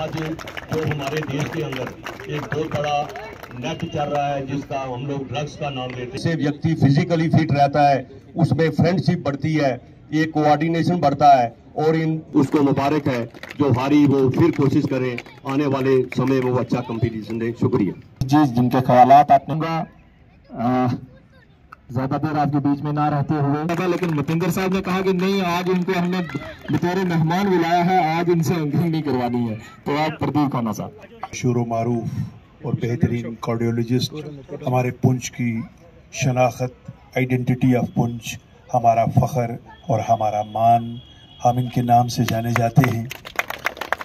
आज जो हमारे देश के अंदर एक बहुत बड़ा नेट चल रहा है जिसका हम लोग ड्रग्स का नाम लेते हैं, से व्यक्ति फिजिकली फिट रहता है, उसमें फ्रेंडशिप बढ़ती है, ये कोऑर्डिनेशन बढ़ता है और इन उसको मुबारक है जो हारी वो फिर कोशिश करें आने वाले समय में वो अच्छा कंपटीशन दे। शुक्रिया जी, जिनके ख्यालात आपने ज्यादा देर आपके बीच में ना रहते हुए, लेकिन मतिंदर साहब ने कहा कि नहीं, आज इनको हमने बतौर मेहमान बुलाया है, आज इनसे एंकरिंग नहीं करवानी है। तो आप प्रदीप खाना साहब, शूरो मारूफ और बेहतरीन कार्डियोलॉजिस्ट, हमारे पुंछ की शनाख्त, आइडेंटिटी ऑफ पुंछ, हमारा फ़ख्र और हमारा मान, हम इनके नाम से जाने जाते हैं।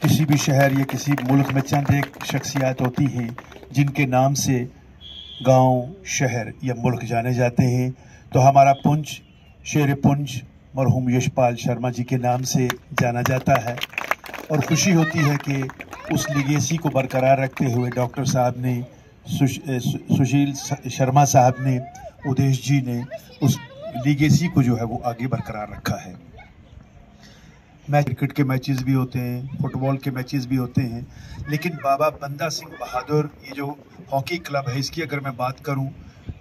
किसी भी शहर या किसी मुल्क में चंद एक शख्सियात होती हैं जिनके नाम से गांव, शहर या मुल्क जाने जाते हैं, तो हमारा पुंछ, शेर पुंछ मरहूम यशपाल शर्मा जी के नाम से जाना जाता है। और खुशी होती है कि उस लिगेसी को बरकरार रखते हुए डॉक्टर साहब ने, सुशील शर्मा साहब ने, उदेश जी ने उस लिगेसी को जो है वो आगे बरकरार रखा है। क्रिकेट के मैचेस भी होते हैं, फुटबॉल के मैचेस भी होते हैं, लेकिन बाबा बंदा सिंह बहादुर, ये जो हॉकी क्लब है, इसकी अगर मैं बात करूं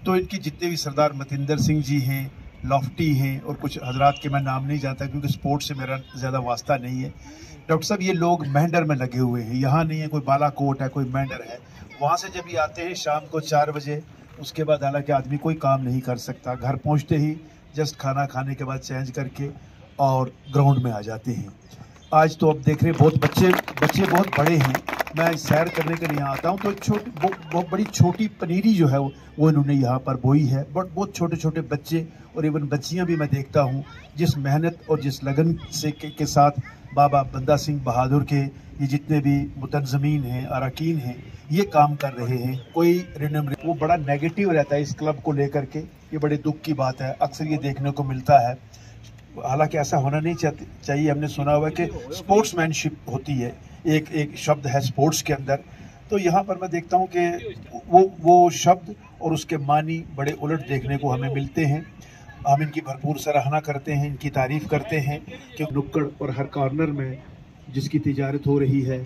तो इनकी जितने भी सरदार मतिंदर सिंह जी हैं, लॉफ्टी हैं और कुछ हजरात के मैं नाम नहीं जानता क्योंकि स्पोर्ट्स से मेरा ज़्यादा वास्ता नहीं है। डॉक्टर साहब, ये लोग मेंढर में लगे हुए हैं, यहाँ नहीं है कोई बालाकोट है, कोई मेंढर है। वहाँ से जब ये आते हैं शाम को 4 बजे, उसके बाद हालांकि आदमी कोई काम नहीं कर सकता, घर पहुँचते ही जस्ट खाना खाने के बाद चेंज करके और ग्राउंड में आ जाते हैं। आज तो अब देख रहे हैं बहुत बच्चे बहुत बड़े हैं। मैं सैर करने के लिए आता हूँ तो बहुत बड़ी छोटी पनीरी जो है वो इन्होंने यहाँ पर बोई है। बट बहुत छोटे छोटे बच्चे और इवन बच्चियाँ भी मैं देखता हूँ जिस मेहनत और जिस लगन से के साथ बाबा बंदा सिंह बहादुर के ये जितने भी मुतज़मीन हैं, अरकान हैं, ये काम कर रहे हैं। कोई वो बड़ा नेगेटिव रहता है इस क्लब को लेकर के, ये बड़े दुख की बात है, अक्सर ये देखने को मिलता है। हालांकि ऐसा होना नहीं चाहिए। हमने सुना हुआ है कि स्पोर्ट्समैनशिप होती है, एक शब्द है स्पोर्ट्स के अंदर, तो यहाँ पर मैं देखता हूँ कि वो शब्द और उसके मानी बड़े उलट देखने को हमें मिलते हैं। हम इनकी भरपूर सराहना करते हैं, इनकी तारीफ़ करते हैं कि नुक्कड़ और हर कॉर्नर में जिसकी तिजारत हो रही है,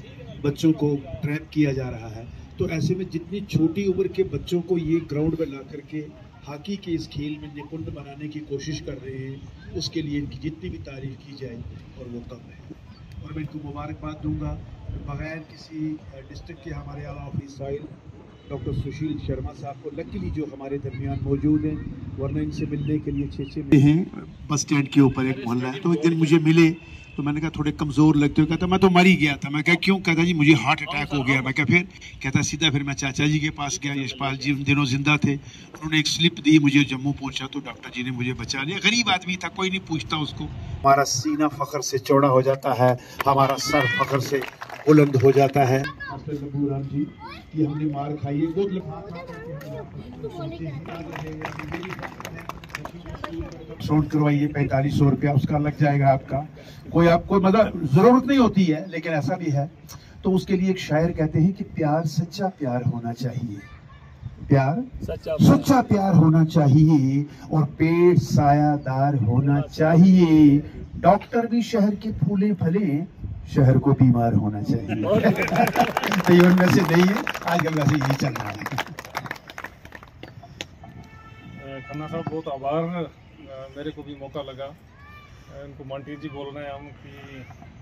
बच्चों को ट्रैप किया जा रहा है, तो ऐसे में जितनी छोटी उम्र के बच्चों को ये ग्राउंड में ला करके हॉकी के इस खेल में निपुण बनाने की कोशिश कर रहे हैं, उसके लिए इनकी जितनी भी तारीफ की जाए और वो कम है। और मैं इनको मुबारकबाद दूंगा। बगैर किसी डिस्ट्रिक्ट के हमारे आला ऑफिसर डॉक्टर सुशील शर्मा साहब को लकीली जो हमारे दरमियान मौजूद हैं, वरना इनसे मिलने के लिए 6 हैं। बस स्टैंड के ऊपर एक मोहल्ला है, तो एक दिन मुझे मिले तो मैंने कहा थोड़े कमज़ोर लगते हो। कहता मैं तो मर ही गया था। मैं कहा क्यों? कहता जी मुझे हार्ट अटैक हो गया। मैं कहा फिर? कहता सीधा फिर मैं चाचा जी के पास गया, यशपाल जी उन दिनों जिंदा थे, उन्होंने एक स्लिप दी, मुझे जम्मू पहुंचा तो डॉक्टर जी ने मुझे बचा लिया। गरीब आदमी था, कोई नहीं पूछता उसको। हमारा सीना फख्र से चौड़ा हो जाता है, हमारा सर फख्र से बुलंद हो जाता है। जी ये हमने मार खाई है, शूट करवाइए 4500 रुपया उसका लग जाएगा आपका। कोई आपको मतलब जरूरत नहीं होती है, लेकिन ऐसा भी है। तो उसके लिए एक शायर कहते हैं कि प्यार सच्चा प्यार होना चाहिए, प्यार सच्चा प्यार होना चाहिए और पेट सायादार होना चाहिए। डॉक्टर भी शहर के फूले फले, शहर को बीमार होना चाहिए। तो ये उनमें से नहीं है, आजकल वैसे यही चल रहा है। खन्ना साहब बहुत आभार, मेरे को भी मौका लगा। इनको मांटी जी बोल रहे हैं हम कि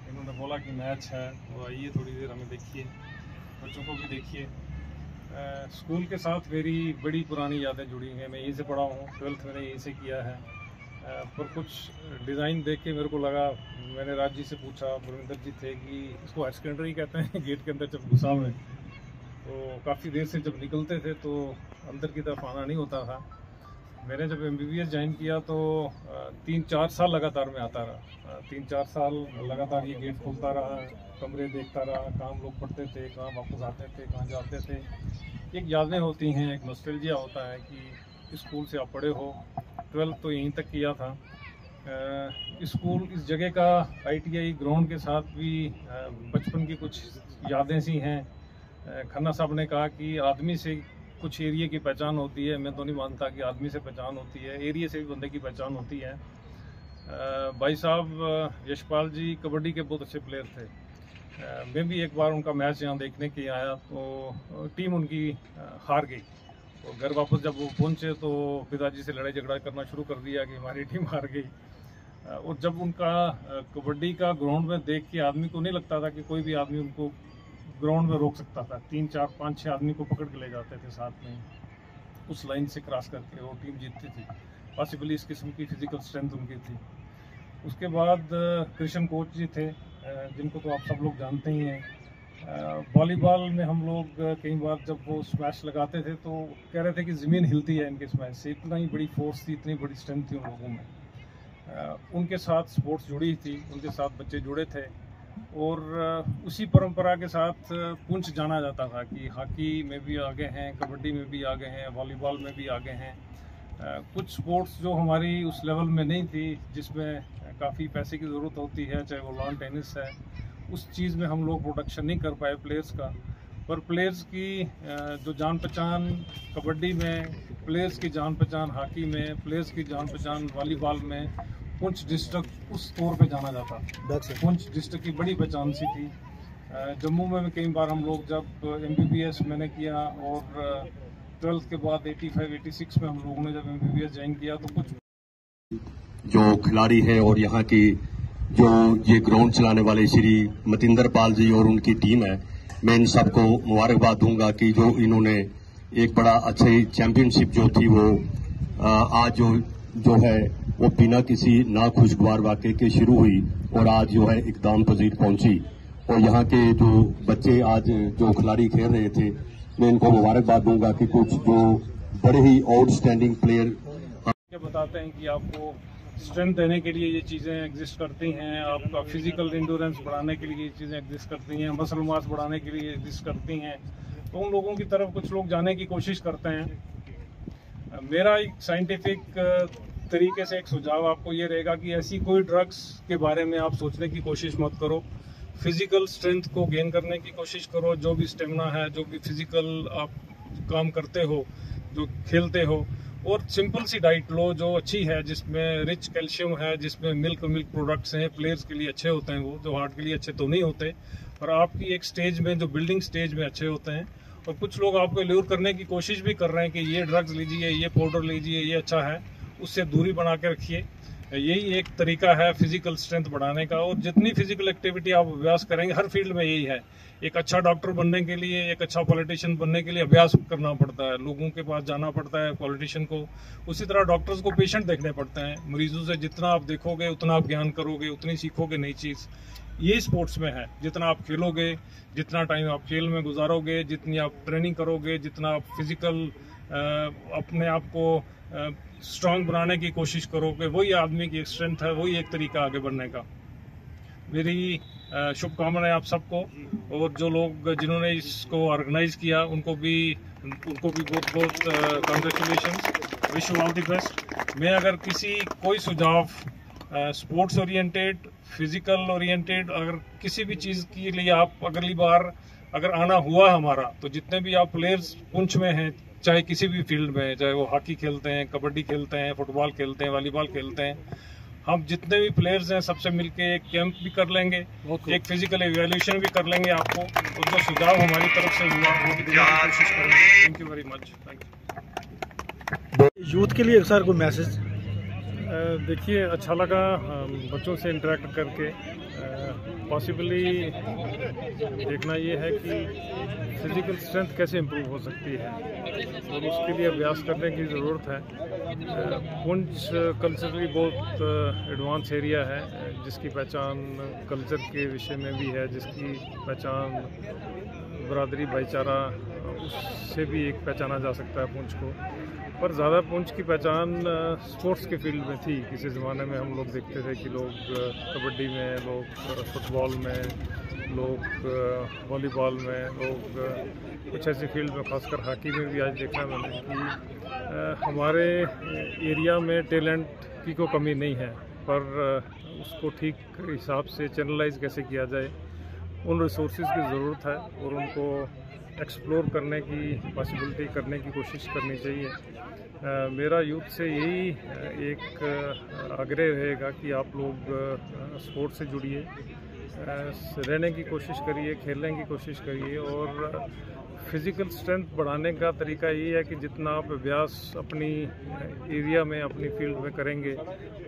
इन्होंने बोला कि मैच है तो आइए थोड़ी देर हमें देखिए, बच्चों को भी देखिए। स्कूल के साथ मेरी बड़ी पुरानी यादें जुड़ी हैं। मैं यहीं से पढ़ा हूँ, 12th मैंने यहीं से किया है। पर कुछ डिज़ाइन देख के मेरे को लगा, मैंने राज जी से पूछा, बुरविंदर जी थे, कि इसको हायर सेकेंडरी कहते हैं गेट के अंदर जब घुसा हुए, तो काफ़ी देर से जब निकलते थे तो अंदर की तरफ आना नहीं होता था। मैंने जब MBBS ज्वाइन किया तो 3-4 साल लगातार मैं आता रहा। 3-4 साल लगातार ये गेट खोलता रहा, कमरे देखता रहा, कहाँ लोग पढ़ते थे, कहाँ वापस आते थे, कहाँ जाते थे। एक यादें होती हैं, एक नॉस्टैल्जिया होता है कि स्कूल से आप पढ़े हो। 12th तो यहीं तक किया था। स्कूल इस जगह का ITI ग्राउंड के साथ भी बचपन की कुछ यादें सी हैं। खन्ना साहब ने कहा कि आदमी से कुछ एरिया की पहचान होती है। मैं तो नहीं मानता कि आदमी से पहचान होती है, एरिया से भी बंदे की पहचान होती है। भाई साहब यशपाल जी कबड्डी के बहुत अच्छे प्लेयर थे। मैं भी एक बार उनका मैच यहाँ देखने के आया तो टीम उनकी हार गई। तो घर वापस जब वो पहुँचे तो पिताजी से लड़ाई झगड़ा करना शुरू कर दिया कि हमारी टीम हार गई। और जब उनका कबड्डी का ग्राउंड में देख के आदमी को नहीं लगता था कि कोई भी आदमी उनको ग्राउंड में रोक सकता था। 3, 4, 5, 6 आदमी को पकड़ के ले जाते थे साथ में, उस लाइन से क्रॉस करके वो टीम जीतती थी। पॉसिबली इस किस्म की फिजिकल स्ट्रेंथ उनकी थी। उसके बाद कृष्ण कोच जी थे, जिनको तो आप सब लोग जानते ही हैं। वॉलीबॉल में हम लोग कई बार जब वो स्मैश लगाते थे तो कह रहे थे कि ज़मीन हिलती है इनके स्मैश से, इतना ही बड़ी फोर्स थी, इतनी बड़ी स्ट्रेंथ थी उन लोगों में। उनके साथ स्पोर्ट्स जुड़ी थी, उनके साथ बच्चे जुड़े थे और उसी परंपरा के साथ पुंछ जाना जाता था कि हॉकी में भी आगे हैं, कबड्डी में भी आगे हैं, वॉलीबॉल में भी आगे हैं। कुछ स्पोर्ट्स जो हमारी उस लेवल में नहीं थी, जिसमें काफ़ी पैसे की ज़रूरत होती है, चाहे वो लॉन टेनिस है, उस चीज़ में हम लोग प्रोडक्शन नहीं कर पाए प्लेयर्स का। पर प्लेयर्स की जो जान पहचान कबड्डी में, प्लेयर्स की जान पहचान हॉकी में, प्लेयर्स की जान पहचान वॉलीबॉल में, पुंछ डिस्ट्रिक्ट उस तौर पे जाना जाता। पुंछ डिस्ट्रिक्ट की बड़ी पहचान सी थी। जम्मू में कई बार हम लोग जब MBBS मैंने किया और 12th के बाद 85-86 में हम लोगों ने जब MBBS ज्वाइन किया तो कुछ जो खिलाड़ी है और यहाँ की जो ये ग्राउंड चलाने वाले श्री मतिंदर पाल जी और उनकी टीम है, मैं इन सबको मुबारकबाद दूंगा कि जो इन्होंने एक बड़ा अच्छी चैंपियनशिप जो थी वो आज जो है वो बिना किसी नाखुशगवार वाक़े के शुरू हुई और आज जो है इक़दाम पजीर पहुंची। और यहाँ के जो बच्चे आज जो खिलाड़ी खेल रहे थे, मैं इनको मुबारकबाद दूंगा कि कुछ जो बड़े ही आउटस्टैंडिंग प्लेयर बताते हैं कि आपको स्ट्रेंथ देने के लिए ये चीज़ें एग्जिस्ट करती हैं, आपका फिजिकल इंड्योरेंस बढ़ाने के लिए ये चीज़ें एग्जिस्ट करती हैं, मसल मास बढ़ाने के लिए एग्जिस्ट करती हैं। तो उन लोगों की तरफ कुछ लोग जाने की कोशिश करते हैं। मेरा एक साइंटिफिक तरीके से एक सुझाव आपको ये रहेगा कि ऐसी कोई ड्रग्स के बारे में आप सोचने की कोशिश मत करो। फिजिकल स्ट्रेंथ को गेन करने की कोशिश करो। जो भी स्टेमिना है, जो भी फिजिकल आप काम करते हो, जो खेलते हो, और सिंपल सी डाइट लो जो अच्छी है, जिसमें रिच कैल्शियम है, जिसमें मिल्क प्रोडक्ट्स हैं। प्लेयर्स के लिए अच्छे होते हैं वो, जो हार्ट के लिए अच्छे तो नहीं होते, पर आपकी एक स्टेज में, जो बिल्डिंग स्टेज में अच्छे होते हैं। और कुछ लोग आपको ल्यूर करने की कोशिश भी कर रहे हैं कि ये ड्रग्स लीजिए, ये पाउडर लीजिए, ये अच्छा है, उससे दूरी बना के रखिए। यही एक तरीका है फिजिकल स्ट्रेंथ बढ़ाने का। और जितनी फिजिकल एक्टिविटी आप अभ्यास करेंगे, हर फील्ड में यही है। एक अच्छा डॉक्टर बनने के लिए, एक अच्छा पॉलिटिशियन बनने के लिए अभ्यास करना पड़ता है, लोगों के पास जाना पड़ता है, पॉलिटिशियन को। उसी तरह डॉक्टर्स को पेशेंट देखने पड़ते हैं। मरीजों से जितना आप देखोगे उतना आप ज्ञान करोगे, उतनी सीखोगे नई चीज़। ये स्पोर्ट्स में है, जितना आप खेलोगे, जितना टाइम आप खेल में गुजारोगे, जितनी आप ट्रेनिंग करोगे, जितना आप फिजिकल अपने आप को स्ट्रांग बनाने की कोशिश करोगे, वही आदमी की एक स्ट्रेंथ है, वही एक तरीका आगे बढ़ने का। मेरी शुभकामनाएं आप सबको, और जो लोग जिन्होंने इसको ऑर्गेनाइज किया उनको भी बहुत बहुत congratulations, wish you all the best. मैं अगर कोई सुझाव स्पोर्ट्स ओरिएंटेड, फिजिकल ओरिएंटेड, अगर किसी भी चीज़ के लिए आप अगली बार अगर आना हुआ हमारा, तो जितने भी आप प्लेयर्स पुंछ में हैं, चाहे किसी भी फील्ड में, चाहे वो हॉकी खेलते हैं, कबड्डी खेलते हैं, फुटबॉल खेलते हैं, वॉलीबॉल खेलते हैं, हम जितने भी प्लेयर्स हैं सबसे मिलके एक कैंप भी कर लेंगे, एक फिजिकल इवैल्यूएशन भी कर लेंगे आपको, और जो सुझाव हमारी तरफ से हुआ वो भी देने की कोशिश करेंगे। Thank you very much. Thank you. Youth के लिए सर कोई मैसेज? देखिए, अच्छा लगा बच्चों से इंटरेक्ट करके। पॉसिबली देखना ये है कि फिजिकल स्ट्रेंथ कैसे इम्प्रूव हो सकती है, और उसके लिए अभ्यास करने की ज़रूरत है। पुंछ कल्चरली बहुत एडवांस एरिया है, जिसकी पहचान कल्चर के विषय में भी है, जिसकी पहचान बरादरी भाईचारा, उससे भी एक पहचाना जा सकता है पुंछ को। पर ज़्यादा पुंछ की पहचान स्पोर्ट्स के फील्ड में थी। किसी ज़माने में हम लोग देखते थे कि लोग कबड्डी में, लोग फुटबॉल में, लोग वॉलीबॉल में, लोग कुछ ऐसी फील्ड में, खासकर हॉकी में भी आज देखा मैंने कि हमारे एरिया में टैलेंट की कोई कमी नहीं है, पर उसको ठीक हिसाब से चैनलाइज कैसे किया जाए, उन रिसोर्सेज की ज़रूरत है, और उनको एक्सप्लोर करने की पॉसिबिलिटी करने की कोशिश करनी चाहिए। मेरा यूथ से यही एक आग्रह रहेगा कि आप लोग स्पोर्ट्स से जुड़िए, रहने की कोशिश करिए, खेलने की कोशिश करिए। और फिज़िकल स्ट्रेंथ बढ़ाने का तरीका ये है कि जितना आप अभ्यास अपनी एरिया में, अपनी फील्ड में करेंगे,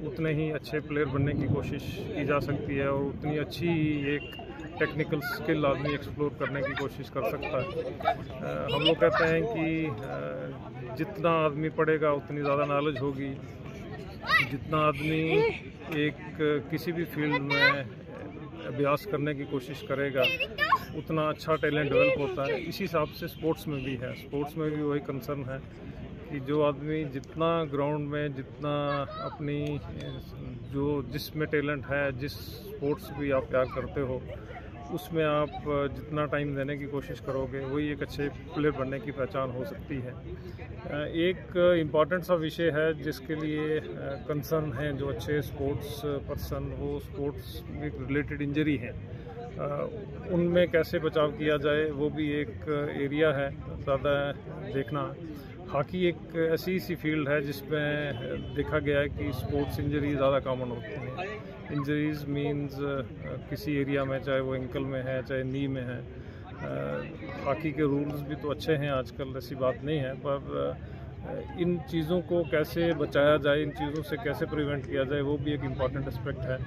उतने ही अच्छे प्लेयर बनने की कोशिश की जा सकती है और उतनी अच्छी एक टेक्निकल स्किल आदमी एक्सप्लोर करने की कोशिश कर सकता है। हम लोग कहते हैं कि जितना आदमी पढ़ेगा उतनी ज़्यादा नॉलेज होगी। जितना आदमी एक किसी भी फील्ड में अभ्यास करने की कोशिश करेगा उतना अच्छा टैलेंट डेवलप होता है। इसी हिसाब से स्पोर्ट्स में भी है। स्पोर्ट्स में भी वही कंसर्न है कि जो आदमी जितना ग्राउंड में, जितना अपनी जिसमें टैलेंट है, जिस स्पोर्ट्स भी आप प्यार करते हो, उसमें आप जितना टाइम देने की कोशिश करोगे वही एक अच्छे प्लेयर बनने की पहचान हो सकती है। एक इम्पॉर्टेंट सा विषय है जिसके लिए कंसर्न है जो अच्छे स्पोर्ट्स पर्सन, वो स्पोर्ट्स रिलेटेड इंजरी है, उनमें कैसे बचाव किया जाए, वो भी एक एरिया है ज़्यादा देखना। हॉकी एक ऐसी सी फील्ड है जिसमें देखा गया है कि स्पोर्ट्स इंजरी ज़्यादा कॉमन होती हैं। इंजरीज मींस किसी एरिया में, चाहे वो एंकल में है, चाहे नी में है। हॉकी के रूल्स भी तो अच्छे हैं आजकल, ऐसी बात नहीं है, पर इन चीज़ों को कैसे बचाया जाए, इन चीज़ों से कैसे प्रिवेंट किया जाए, वो भी एक इम्पॉर्टेंट एस्पेक्ट है।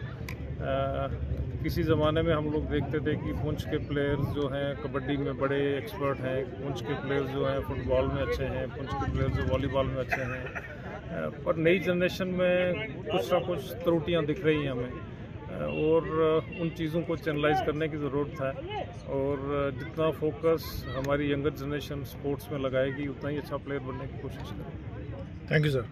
किसी ज़माने में हम लोग देखते थे कि पुंछ के प्लेयर्स जो हैं कबड्डी में बड़े एक्सपर्ट हैं, पुंछ के प्लेयर्स जो हैं फुटबॉल में अच्छे हैं, पुंछ के प्लेयर्स जो वॉलीबॉल में अच्छे हैं। पर नई जनरेशन में कुछ ना कुछ त्रुटियां दिख रही हैं हमें, और उन चीज़ों को चैनलाइज करने की ज़रूरत है। और जितना फोकस हमारी यंगर जनरेशन स्पोर्ट्स में लगाएगी उतना ही अच्छा प्लेयर बनने की कोशिश करेगी। Thank you sir.